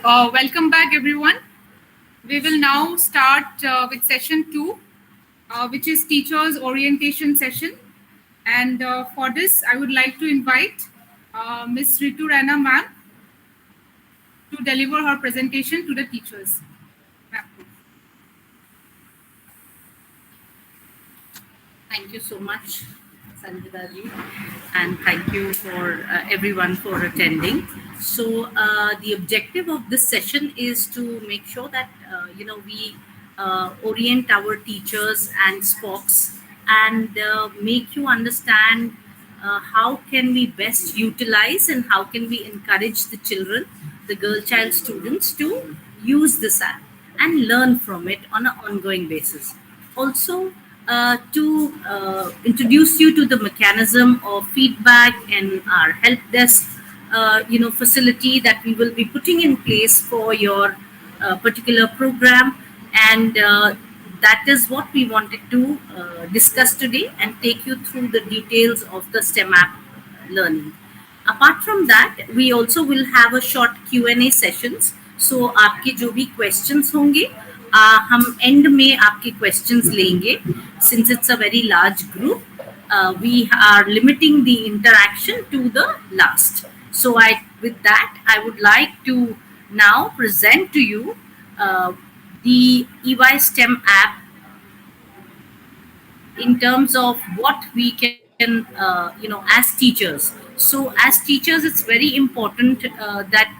Welcome back, everyone. We will now start with session two, which is teachers' orientation session. And for this, I would like to invite Ms. Ritu Rana ma'am to deliver her presentation to the teachers. Ma'am. Thank you so much, Sanjita ji, and thank you for everyone for attending. So, the objective of this session is to make sure that we orient our teachers and spokes and make you understand how can we best utilize and how can we encourage the children, the girl child students, to use this app and learn from it on an ongoing basis. Also, to introduce you to the mechanism of feedback and our help desk, facility that we will be putting in place for your particular program, and that is what we wanted to discuss today and take you through the details of the STEM app learning. Apart from that, we also will have a short Q&A sessions. So आपके जो भी questions होंगे, हम end में आपके questions लेंगे. Since it's a very large group, we are limiting the interaction to the last. So with that, I would like to now present to you the EY STEM app in terms of what we can, as teachers. So, as teachers, it's very important that,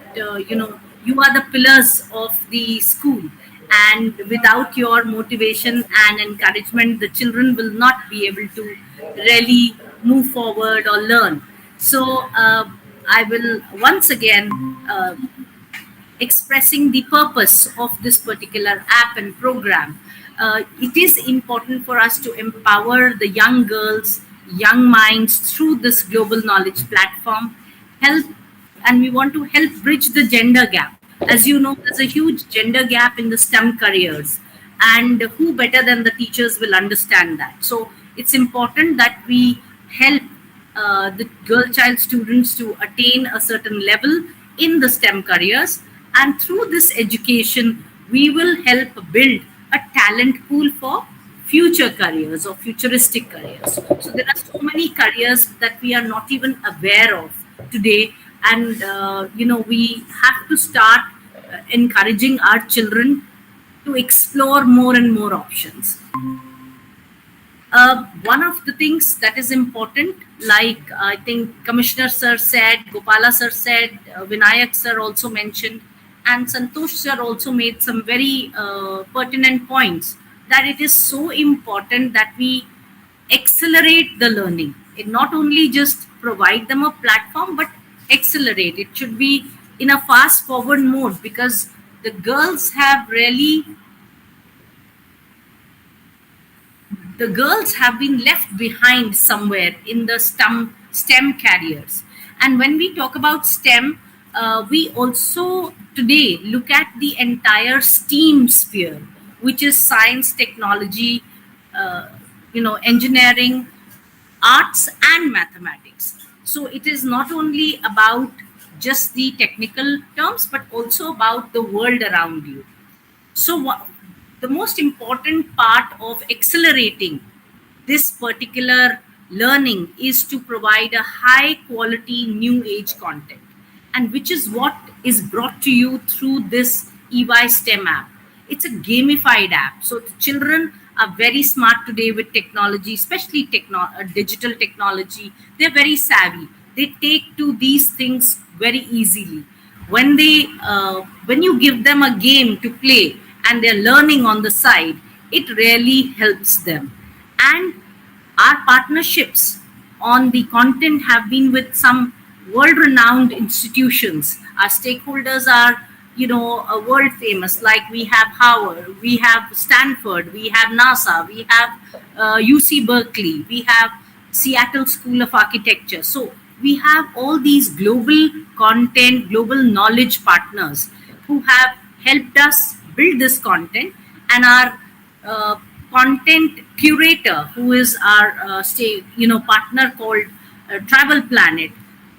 you are the pillars of the school. And without your motivation and encouragement, the children will not be able to really move forward or learn. So, I will once again expressing the purpose of this particular app and program. It is important for us to empower the young girls, young minds through this global knowledge platform. Help, and we want to help bridge the gender gap. As you know, there's a huge gender gap in the STEM careers, and who better than the teachers will understand that? So it's important that we help the girl child students to attain a certain level in the STEM careers, and through this education, we will help build a talent pool for future careers or futuristic careers. So there are so many careers that we are not even aware of today, and we have to start encouraging our children to explore more and more options. One of the things that is important, like I think Commissioner Sir said, Gopala Sir said, Vinayak Sir also mentioned, and Santosh Sir also made some very pertinent points, that it is so important that we accelerate the learning. It not only just provide them a platform, but accelerate. It should be in a fast forward mode, because the girls have really the girls have been left behind somewhere in the STEM careers. And when we talk about STEM, we also today look at the entire STEAM sphere, which is science, technology, engineering, arts, and mathematics. So it is not only about just the technical terms, but also about the world around you. So the most important part of accelerating this particular learning is to provide a high quality new age content, and which is what is brought to you through this EY STEM app. It's a gamified app. So the children are very smart today with technology, especially digital technology. They're very savvy. They take to these things very easily. When you give them a game to play and they're learning on the side, it really helps them. And our partnerships on the content have been with some world-renowned institutions. Our stakeholders are, world famous. Like we have Howard, we have Stanford, we have NASA, we have UC Berkeley, we have Seattle School of Architecture. So we have all these global content, global knowledge partners who have helped us build this content, and our content curator, who is our partner called Travel Planet.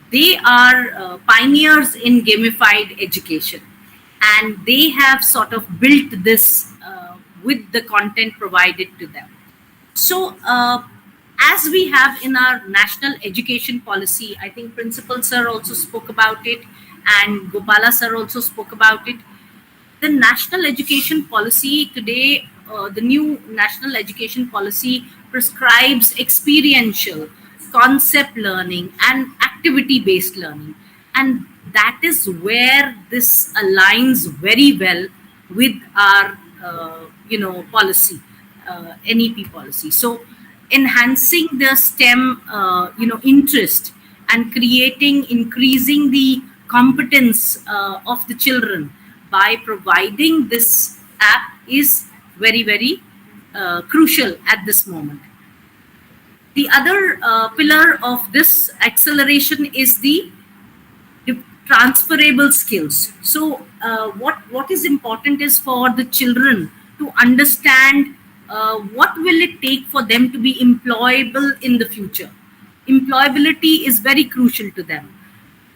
They are pioneers in gamified education. and they have sort of built this with the content provided to them. So, as we have in our national education policy, I think Principal Sir also spoke about it, and Gopala Sir also spoke about it. The national education policy today, the new national education policy prescribes experiential, concept learning, and activity based learning. And that is where this aligns very well with our, policy, NEP policy. So, enhancing the STEM, interest and increasing the competence of the children by providing this app is very, very crucial at this moment. The other pillar of this acceleration is the transferable skills. So, what is important is for the children to understand what will it take for them to be employable in the future. Employability is very crucial to them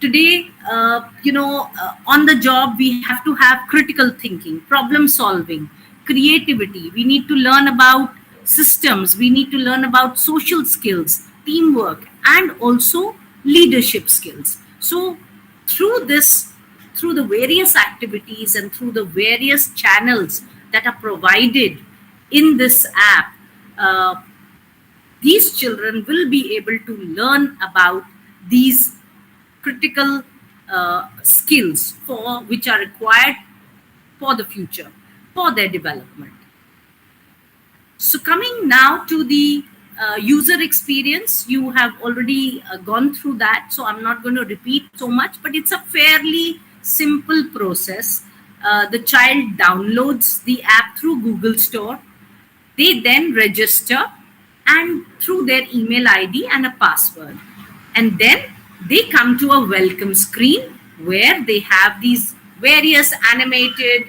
today. On the job we have to have critical thinking, problem solving, creativity. We need to learn about systems, we need to learn about social skills, teamwork, and also leadership skills. So through this, through the various activities and through the various channels that are provided in this app, uh, these children will be able to learn about these critical skills for which are required for the future, for their development. So coming now to the user experience, you have already gone through that, so I'm not going to repeat so much, but it's a fairly simple process. The child downloads the app through Google Store. They then register and through their email ID and a password. And then they come to a welcome screen where they have these various animated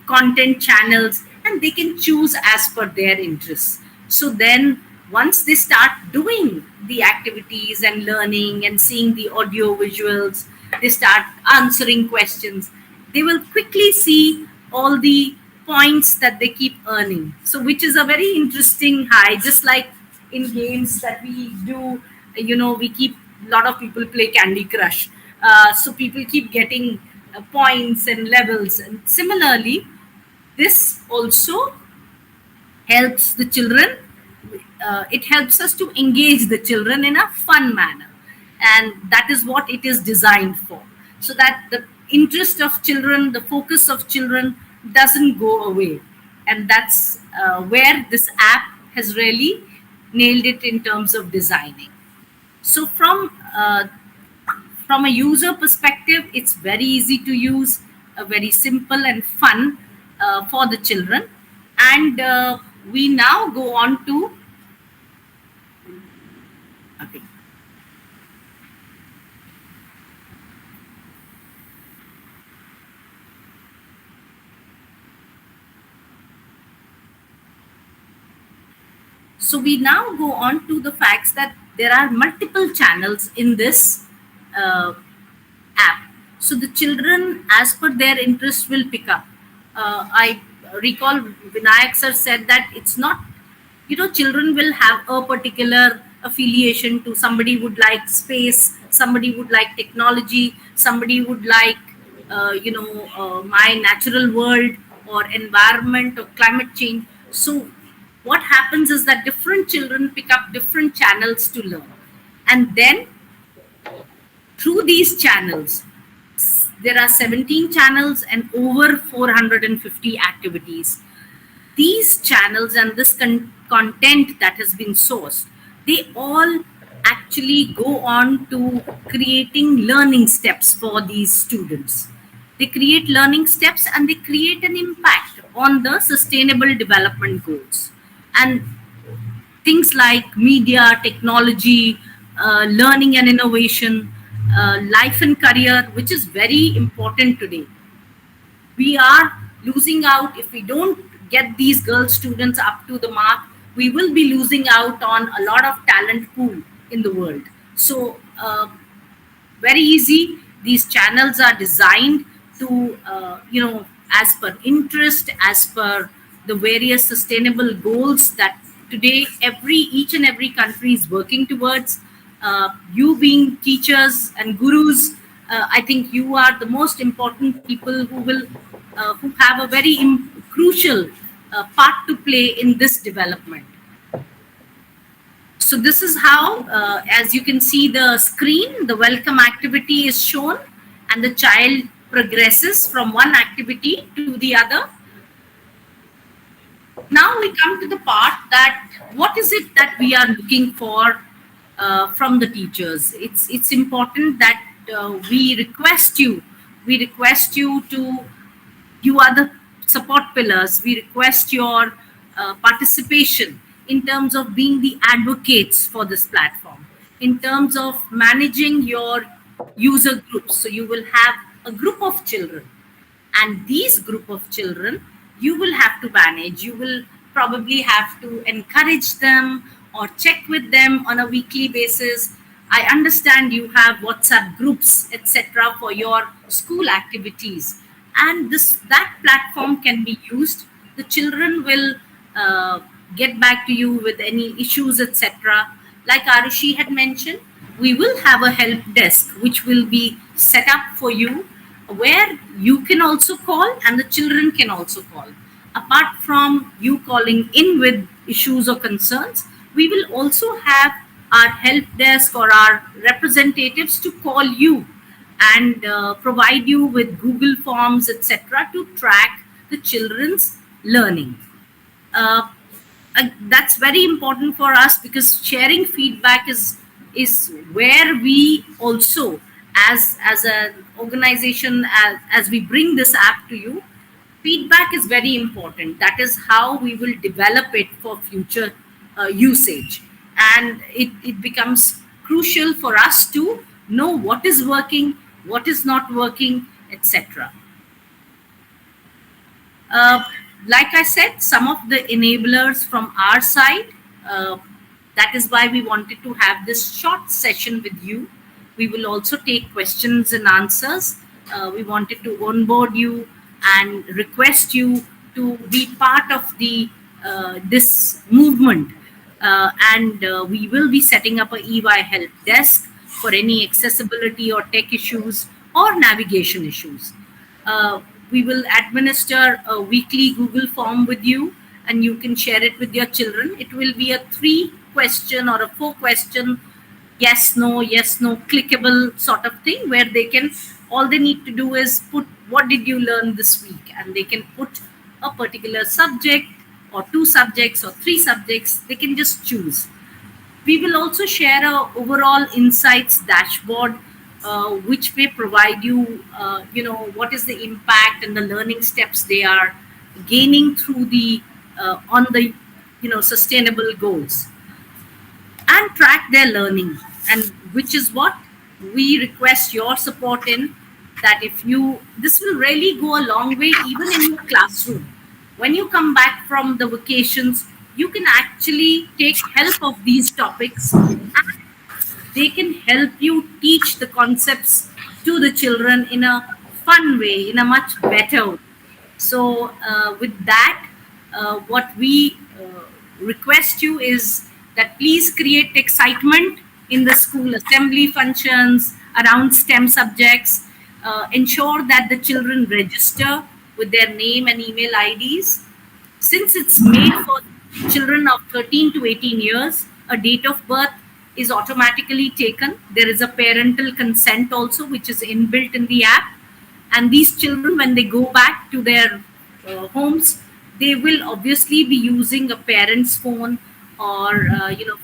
content channels, and they can choose as per their interests. So then once they start doing the activities and learning and seeing the audio visuals, they start answering questions, they will quickly see all the points that they keep earning. So which is a very interesting high, just like in games that we do, we keep, a lot of people play Candy Crush. So people keep getting points and levels. And similarly, this also helps the children. It helps us to engage the children in a fun manner. And that is what it is designed for. So that the interest of children, the focus of children doesn't go away. And that's where this app has really nailed it in terms of designing. So from a user perspective, it's very easy to use, very simple and fun for the children. And we now go on to, okay. So we now go on to the facts that there are multiple channels in this app. So the children, as per their interest, will pick up. I recall Vinayak sir said that it's not, children will have a particular affiliation to, somebody would like space, somebody would like technology, somebody would like, my natural world or environment or climate change. So what happens is that different children pick up different channels to learn. And then through these channels, there are 17 channels and over 450 activities. These channels and this content that has been sourced, they all actually go on to creating learning steps for these students. They create learning steps and they create an impact on the sustainable development goals. And things like media, technology, learning and innovation, life and career, which is very important today. We are losing out if we don't get these girl students up to the mark. We will be losing out on a lot of talent pool in the world. So very easy. These channels are designed to as per interest, as per the various sustainable goals that today every each and every country is working towards. You being teachers and gurus, I think you are the most important people who have a very crucial part to play in this development. So this is how, as you can see the screen, the welcome activity is shown, and the child progresses from one activity to the other. Now we come to the part that what is it that we are looking for from the teachers. It's important that we request you to, you are the support pillars. We request your participation in terms of being the advocates for this platform, in terms of managing your user groups. So you will have a group of children, and these group of children you will have to manage. You will probably have to encourage them or check with them on a weekly basis. I understand you have WhatsApp groups, etc., for your school activities, and this that platform can be used. The children will uh, get back to you with any issues, etc. Like Arushi had mentioned, we will have a help desk which will be set up for you, where you can also call and the children can also call. Apart from you calling in with issues or concerns, we will also have our help desk or our representatives to call you and provide you with Google Forms, etc., to track the children's learning. Uh, that's very important for us, because sharing feedback is where we also, as an organization, as we bring this app to you, feedback is very important. That is how we will develop it for future usage, and it becomes crucial for us to know what is working, what is not working, etc. uh, like I said, some of the enablers from our side, uh, that is why we wanted to have this short session with you. We will also take questions and answers. We wanted to onboard you and request you to be part of the this movement. And we will be setting up a EY help desk for any accessibility or tech issues or navigation issues. We will administer a weekly Google form with you, and you can share it with your children. It will be a 3 question or a 4 question yes no clickable sort of thing, where they can, all they need to do is put what did you learn this week, and they can put a particular subject or 2 subjects or 3 subjects. They can just choose. We will also share a overall insights dashboard, which may provide you, what is the impact and the learning steps they are gaining through the on the sustainable goals, and track their learning, and which is what we request your support in. That if you, this will really go a long way even in your classroom. When you come back from the vacations, you can actually take help of these topics, and they can help you teach the concepts to the children in a fun way, in a much better way. So, with that, what we request you is that please create excitement in the school assembly functions around STEM subjects. Ensure that the children register with their name and email IDs. Since it's made for children of 13 to 18 years, a date of birth is automatically taken. There is a parental consent also, which is inbuilt in the app. And these children, when they go back to their homes, they will obviously be using a parent's phone, or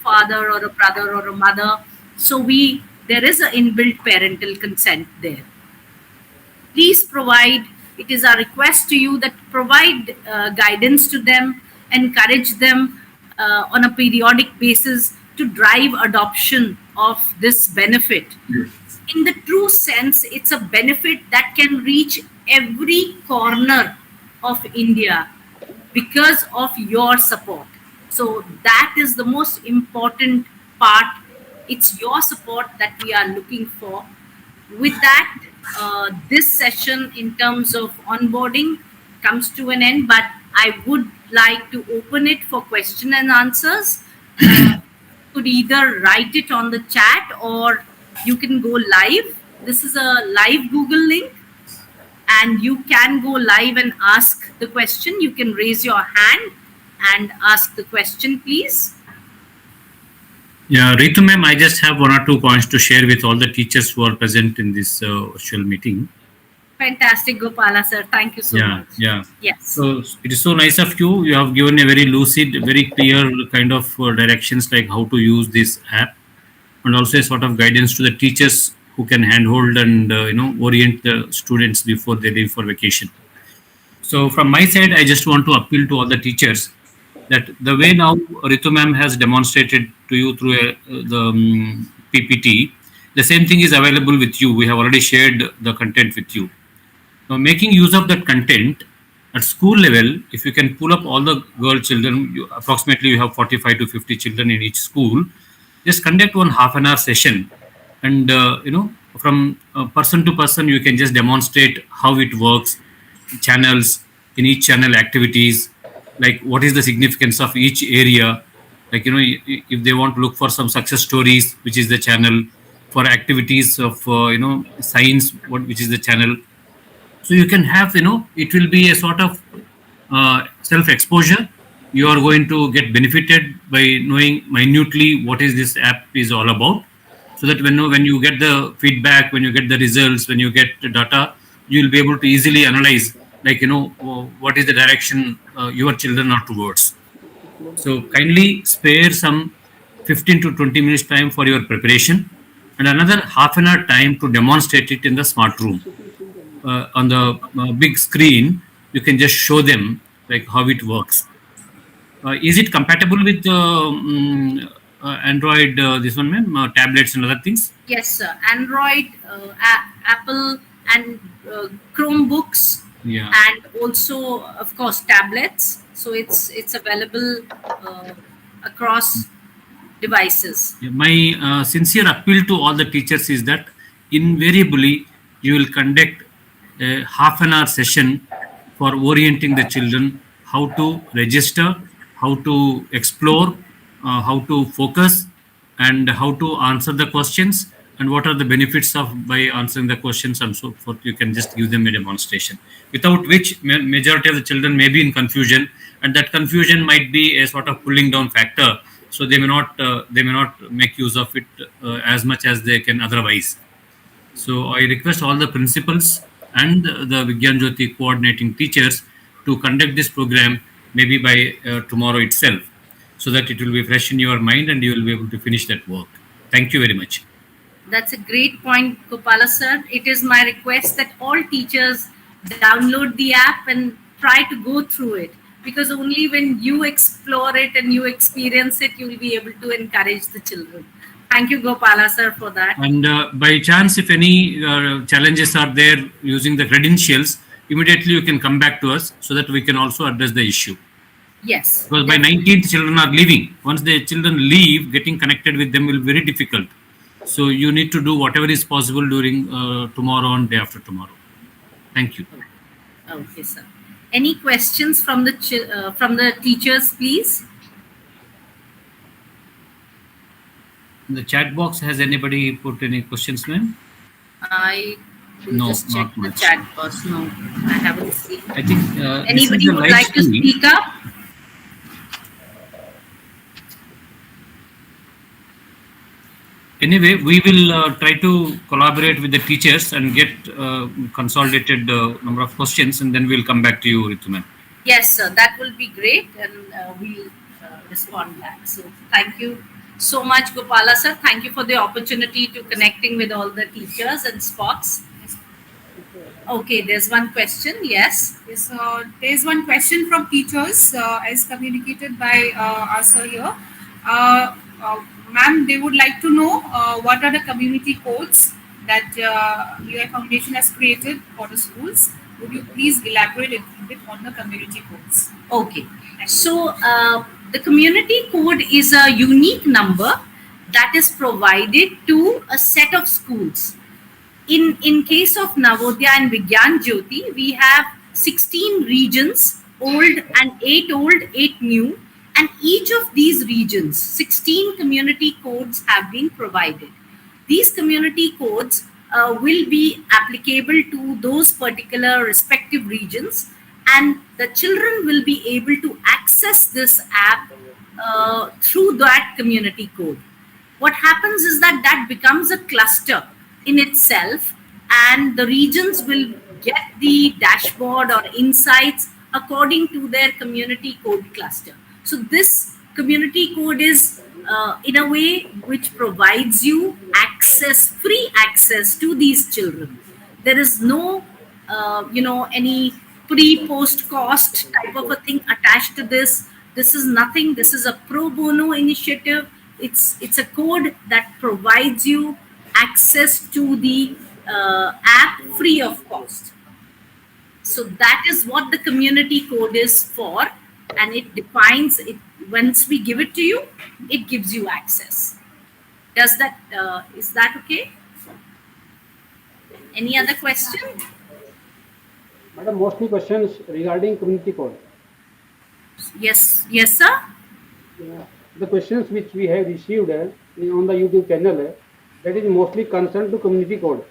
father or a brother or a mother. So there is an inbuilt parental consent there. Please provide, it is our request to you that provide guidance to them, encourage them on a periodic basis to drive adoption of this benefit. In the true sense, it's a benefit that can reach every corner of India because of your support. So that is the most important part. It's your support that we are looking for. With that, this session in terms of onboarding comes to an end, but I would like to open it for question and answers. Could either write it on the chat or you can go live. This is a live Google link, and you can go live and ask the question. You can raise your hand and ask the question, please. Yeah, Ritu ma'am, I just have one or two points to share with all the teachers who are present in this virtual meeting. Fantastic, Gopala sir. Thank you so much. Yeah. Yes. So it is so nice of you. You have given a very lucid, very clear kind of directions like how to use this app, and also a sort of guidance to the teachers who can handhold and orient the students before they leave for vacation. So from my side, I just want to appeal to all the teachers that the way now Ritu ma'am has demonstrated to you through the PPT, the same thing is available with you. We have already shared the content with you. Now, making use of that content at school level, if you can pull up all the girl children, approximately you have 45 to 50 children in each school, just conduct one half an hour session, and from person to person, you can just demonstrate how it works, channels, in each channel activities, like what is the significance of each area, like if they want to look for some success stories, which is the channel, for activities of science, which is the channel. So you can have, it will be a sort of self exposure. You are going to get benefited by knowing minutely what is this app is all about, so that when you get the feedback, when you get the results, when you get the data, you will be able to easily analyze, like what is the direction your children are towards. So kindly spare some 15 to 20 minutes time for your preparation, and another half an hour time to demonstrate it in the smart room. On the big screen, you can just show them like how it works. Is it compatible with Android, this one, ma'am, tablets and other things? Yes, sir. Android, Apple, and Chromebooks, Yeah. and also, of course, tablets. So it's available across devices. Yeah, my sincere appeal to all the teachers is that invariably you will conduct a half an hour session for orienting the children how to register, how to explore, how to focus, and how to answer the questions, and what are the benefits of by answering the questions and so forth. You can just give them a demonstration, without which majority of the children may be in confusion, and that confusion might be a sort of pulling down factor. So they may not make use of it as much as they can otherwise. So I request all the principals and the Vigyan Jyoti coordinating teachers to conduct this program maybe by tomorrow itself, so that it will be fresh in your mind and you will be able to finish that work. Thank you very much. That's a great point, Gopala sir. It is my request that all teachers download the app and try to go through it, because only when you explore it and you experience it, you will be able to encourage the children. Thank you, Gopala sir, for that. And by chance, if any challenges are there using the credentials, immediately you can come back to us so that we can also address the issue. Yes. Because by 19th, children are leaving. Once the children leave, getting connected with them will be very difficult. So you need to do whatever is possible during tomorrow and day after tomorrow. Thank you. Okay, sir. Any questions from the teachers, please? In the chat box, has anybody put any questions, ma'am? I will No, just check not the much. chat box. No, I haven't seen. I think Anybody would like to speak up? Anyway, we will try to collaborate with the teachers and get consolidated number of questions, and then we'll come back to you, Ritu ma'am. Yes, sir. That will be great, and we'll respond back. So thank you so much, Gopala sir. Thank you for the opportunity to connecting with all the teachers and spots. Okay, there's one question. Yes. Yes, there's one question from teachers as communicated by our sir here. Ma'am, they would like to know what are the community codes that your foundation has created for the schools. Would you please elaborate a bit on the community codes? Okay. So the community code is a unique number that is provided to a set of schools. in case of Navodaya and Vigyan Jyoti, we have 16 regions, old and 8 old, 8 new, and each of these regions, 16 community codes have been provided. These community codes will be applicable to those particular respective regions, and the children will be able to access this app through that community code. What happens is that that becomes a cluster in itself, and the regions will get the dashboard or insights according to their community code cluster. So this community code is in a way which provides you access, free access to these children. There is no any pre-post cost type of a thing attached to this. This is nothing. This is a pro bono initiative. It's a code that provides you access to the app free of cost. So that is what the community code is for, and it defines it. Once we give it to you, it gives you access. Does that is that okay? Any other question? Madam, mostly questions regarding community code. Yes, sir. The questions which we have received on the YouTube channel, that is mostly concerned to community code.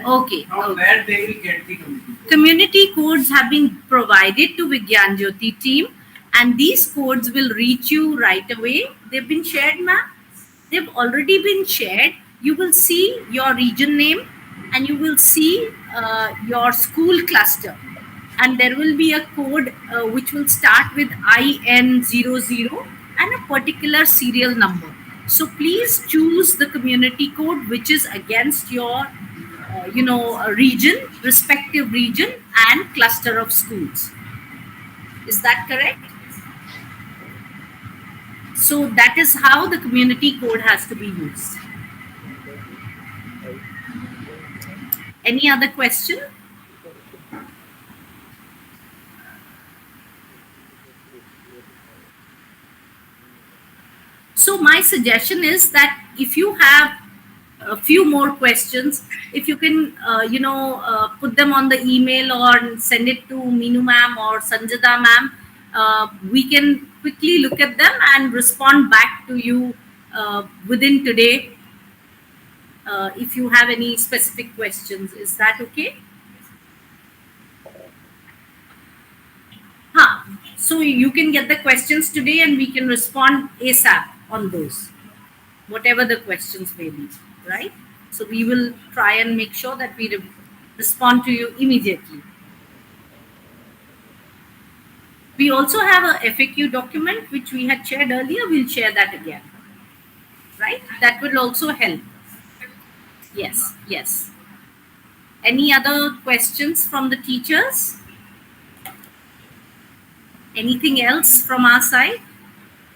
Okay. From where they will get the community code? Community codes have been provided to Vigyan Jyoti team, and these codes will reach you right away. They've been shared, ma'am. They've already been shared. You will see your region name, and you will see your school cluster, and there will be a code which will start with IN00 and a particular serial number. So please choose the community code which is against your region, respective region and cluster of schools. Is that correct? So that is how the community code has to be used. Any other question? So my suggestion is that if you have a few more questions, if you can, put them on the email or send it to Meenu ma'am or Sanjada ma'am, we can quickly look at them and respond back to you within today. If you have any specific questions, is that okay? So you can get the questions today and we can respond ASAP on those, whatever the questions may be, right? So we will try and make sure that we respond to you immediately. We also have a FAQ document which we had shared earlier. We'll share that again, right? That will also help. Yes. Any other questions from the teachers? Anything else from our side?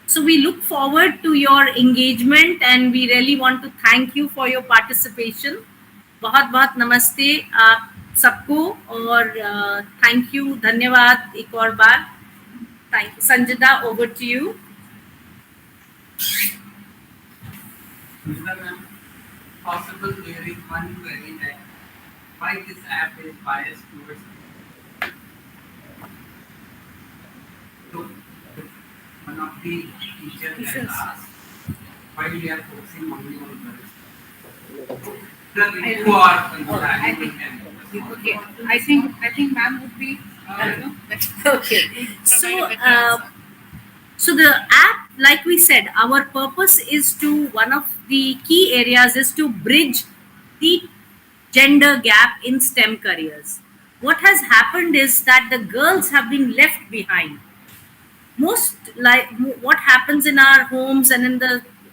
So we look forward to your engagement and we really want to thank you for your participation. बहुत नमस्ते आप सबको और thank you, धन्यवाद एक और बार. Thank you. Sanjada, over to you. Possible there is one query that why this app is biased towards one of the teachers had asked why we are focusing only on girls. Okay, I think ma'am would be Okay. So the app, like we said, our purpose is to, one of the key areas is to bridge the gender gap in STEM careers. What has happened is that the girls have been left behind. What happens in our homes and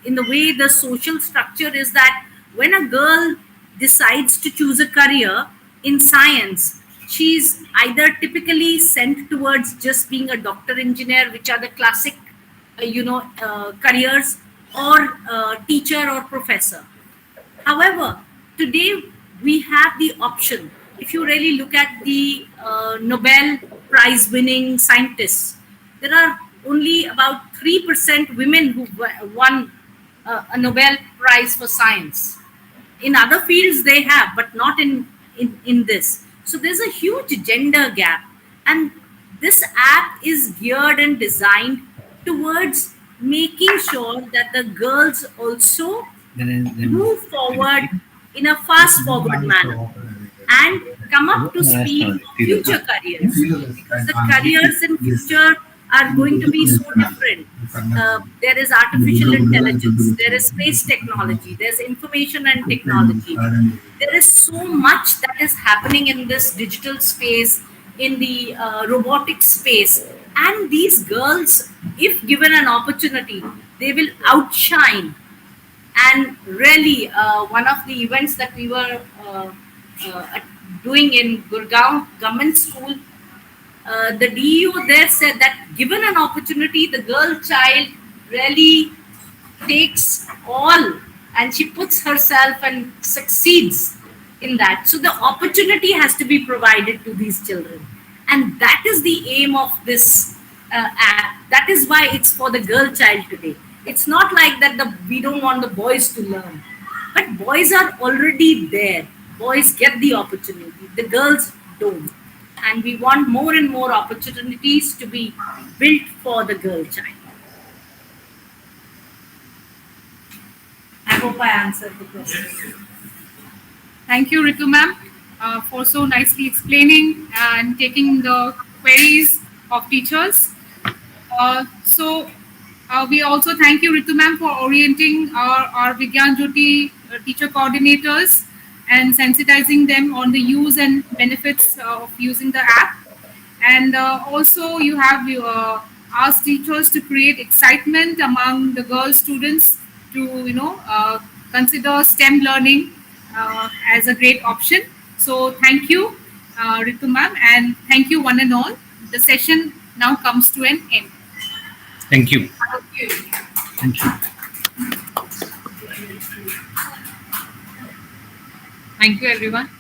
in the way the social structure is that when a girl decides to choose a career in science, she's either typically sent towards just being a doctor, engineer, which are the classic careers, or teacher or professor. However, today we have the option if you really look at the Nobel Prize winning scientists, there are only about 3% women who won a Nobel Prize for science. In other fields they have, but not in this. So there's a huge gender gap, and this app is geared and designed towards making sure that the girls also move forward in a fast forward manner and come up to speed for future careers, because the careers in future are going to be so different. There is artificial intelligence, there is space technology, there's information and technology. There is so much that is happening in this digital space, in the robotic space. And these girls, if given an opportunity, they will outshine. And really, one of the events that we were doing in Gurgaon Government School, the DEO there said that given an opportunity, the girl child really takes all, and she puts herself and succeeds in that. So the opportunity has to be provided to these children, and that is the aim of this app. That is why it's for the girl child today. It's not like that we don't want the boys to learn, but boys are already there. Boys get the opportunity, the girls don't, and we want more and more opportunities to be built for the girl child. I hope I answered the question. Thank you, Ritu ma'am, for so nicely explaining and taking the queries of teachers. We also thank you, Ritu ma'am, for orienting our Vigyan Jyoti teacher coordinators and sensitizing them on the use and benefits of using the app. And also you have asked teachers to create excitement among the girl students to, consider STEM learning as a great option. So thank you, Ritu ma'am, and thank you one and all. The session now comes to an end. Thank you. Thank you. Thank you. Thank you, everyone.